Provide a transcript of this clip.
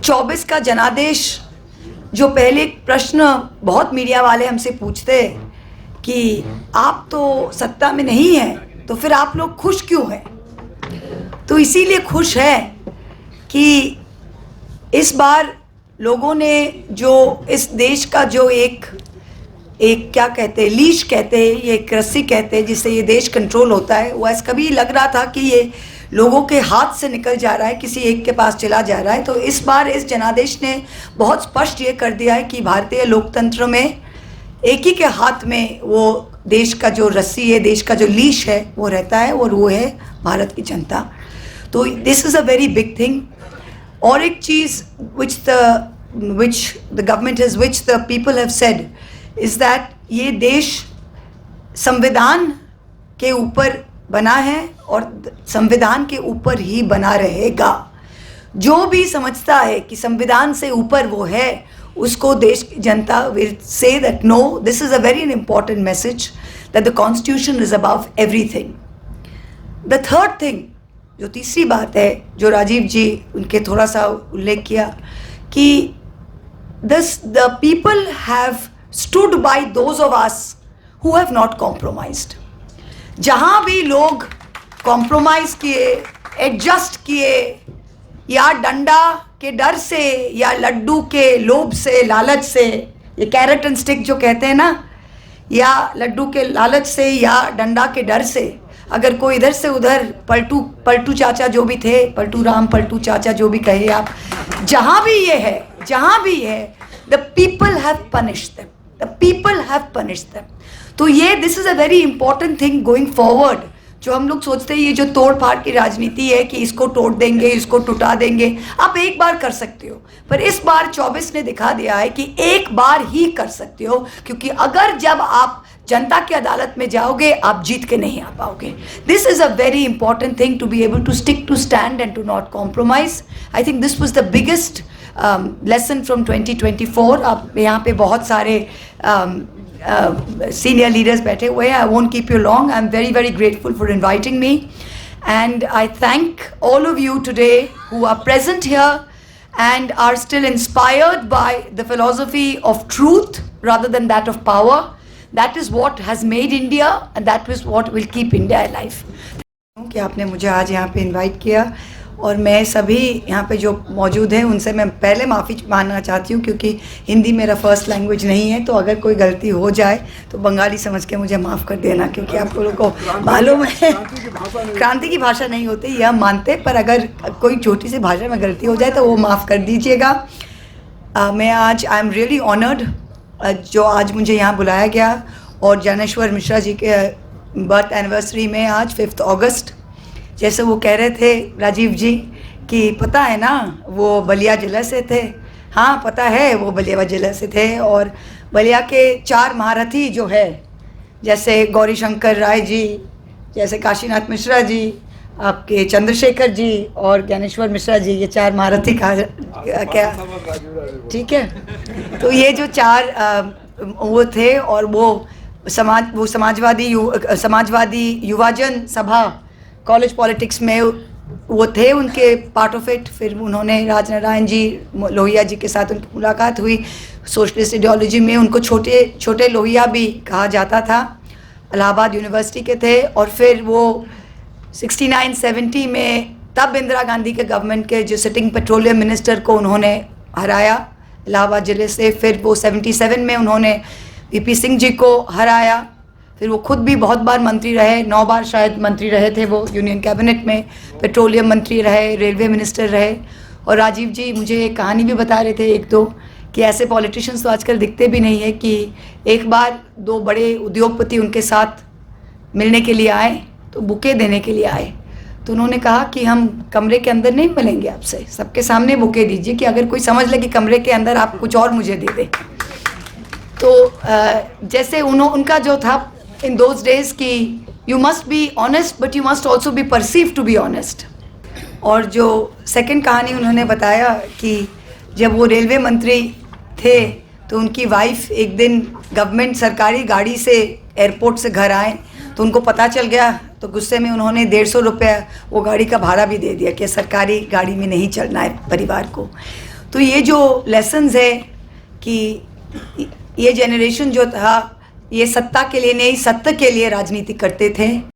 24 का जनादेश, जो पहले एक प्रश्न बहुत मीडिया वाले हमसे पूछते कि आप तो सत्ता में नहीं हैं तो फिर आप लोग खुश क्यों हैं, तो इसीलिए खुश है कि इस बार लोगों ने जो इस देश का जो एक क्या कहते हैं, लीश कहते हैं, ये एक रस्सी कहते हैं जिससे ये देश कंट्रोल होता है, वो ऐसा कभी लग रहा था कि ये लोगों के हाथ से निकल जा रहा है, किसी एक के पास चला जा रहा है। तो इस बार इस जनादेश ने बहुत स्पष्ट ये कर दिया है कि भारतीय लोकतंत्र में एक ही के हाथ में वो देश का जो रस्सी है, देश का जो लीश है वो रहता है, और वो है भारत की जनता। तो this is a very big thing. और एक चीज़ which the government has, which the people have said is that ये देश संविधान के ऊपर बना है और संविधान के ऊपर ही बना रहेगा। जो भी समझता है कि संविधान से ऊपर वो है, उसको देश की जनता will say that no, this is a very important message that the constitution is above everything. The third thing, जो तीसरी बात है जो राजीव जी उनके थोड़ा सा उल्लेख किया कि the people have stood by those of us who have not compromised. जहाँ भी लोग कॉम्प्रोमाइज़ किए, एडजस्ट किए, या डंडा के डर से या लड्डू के लोभ से, लालच से, ये कैरेट एंड स्टिक जो कहते हैं ना, या लड्डू के लालच से या डंडा के डर से अगर कोई इधर से उधर पलटू चाचा जो भी थे, पलटू राम पलटू चाचा जो भी कहे आप, जहाँ भी ये है, जहाँ भी है, the people have punished them, the people have punished them. तो ये this is a very important thing going forward. जो हम लोग सोचते हैं ये जो तोड़ फाड़ की राजनीति है कि इसको तोड़ देंगे, इसको टुटा देंगे, आप एक बार कर सकते हो, पर इस बार 24 ने दिखा दिया है कि एक बार ही कर सकते हो, क्योंकि अगर जब आप जनता की अदालत में जाओगे आप जीत के नहीं आ पाओगे। This is a very important thing to be able to stick to stand and to not compromise. I think this was the biggest lesson from 2024। अब यहाँ पे बहुत सारे senior leaders बैठे हुए हैं। I won't keep you long. I'm very, very grateful for inviting me. And I thank all of you today who are present here and are still inspired by the philosophy of truth rather than that of power. That is what has made India and that is what will keep India alive. कि आपने मुझे आज यहाँ पे invite किया, और मैं सभी यहाँ पे जो मौजूद हैं उनसे मैं पहले माफ़ी मांगना चाहती हूँ, क्योंकि हिंदी मेरा फर्स्ट लैंग्वेज नहीं है। तो अगर कोई गलती हो जाए तो बंगाली समझ के मुझे माफ़ कर देना, क्योंकि आप लोगों को मालूम है क्रांति की भाषा नहीं होती, यह मानते, पर अगर कोई छोटी सी भाषा में गलती हो जाए तो वो माफ़ कर दीजिएगा। मैं आज आई एम रियली ऑनर्ड जो आज मुझे यहाँ बुलाया गया, और ज्ञानेश्वर मिश्रा जी के बर्थ एनिवर्सरी में आज 5 अगस्त, जैसे वो कह रहे थे राजीव जी कि पता है ना वो बलिया जिले से थे। हाँ पता है वो बलिया जिले से थे, और बलिया के 4 महारथी जो है, जैसे गौरी शंकर राय जी, जैसे काशीनाथ मिश्रा जी, आपके चंद्रशेखर जी और ज्ञानेश्वर मिश्रा जी, ये 4 महारथी कहा क्या, ठीक है। तो ये जो 4 वो थे, और वो समाजवादी युवाजन सभा कॉलेज पॉलिटिक्स में वो थे, उनके पार्ट ऑफ इट। फिर उन्होंने राजनारायण जी लोहिया जी के साथ उनकी मुलाकात हुई। सोशलिस्ट आइडियोलॉजी में उनको छोटे छोटे लोहिया भी कहा जाता था, इलाहाबाद यूनिवर्सिटी के थे। और फिर वो 69-70 में तब इंदिरा गांधी के गवर्नमेंट के जो सिटिंग पेट्रोलियम मिनिस्टर को उन्होंने हराया इलाहाबाद ज़िले से। फिर वो 77 में उन्होंने वीपी सिंह जी को हराया। फिर वो खुद भी बहुत बार मंत्री रहे, 9 बार शायद मंत्री रहे थे वो यूनियन कैबिनेट में, पेट्रोलियम मंत्री रहे, रेलवे मिनिस्टर रहे। और राजीव जी मुझे एक कहानी भी बता रहे थे 1-2 कि ऐसे पॉलिटिशियंस तो आजकल दिखते भी नहीं है, कि एक बार 2 बड़े उद्योगपति उनके साथ मिलने के लिए आए, तो बुके देने के लिए आए। तो उन्होंने कहा कि हम कमरे के अंदर नहीं मिलेंगे आपसे, सबके सामने बुके दीजिए, कि अगर कोई समझ ले कि कमरे के अंदर आप कुछ और मुझे दे दें। तो जैसे उनका जो था in those days कि you must be honest but you must also be perceived to be honest। और जो सेकंड कहानी उन्होंने बताया कि जब वो रेलवे मंत्री थे तो उनकी वाइफ एक दिन गवर्नमेंट सरकारी गाड़ी से एयरपोर्ट से घर आए, तो उनको पता चल गया, तो गुस्से में उन्होंने 150 रुपया वो गाड़ी का भाड़ा भी दे दिया कि सरकारी गाड़ी में नहीं चलना है परिवार को। तो ये जो लेसन्स है कि ये जनरेशन जो था ये सत्ता के लिए नहीं, सत्य के लिए राजनीति करते थे।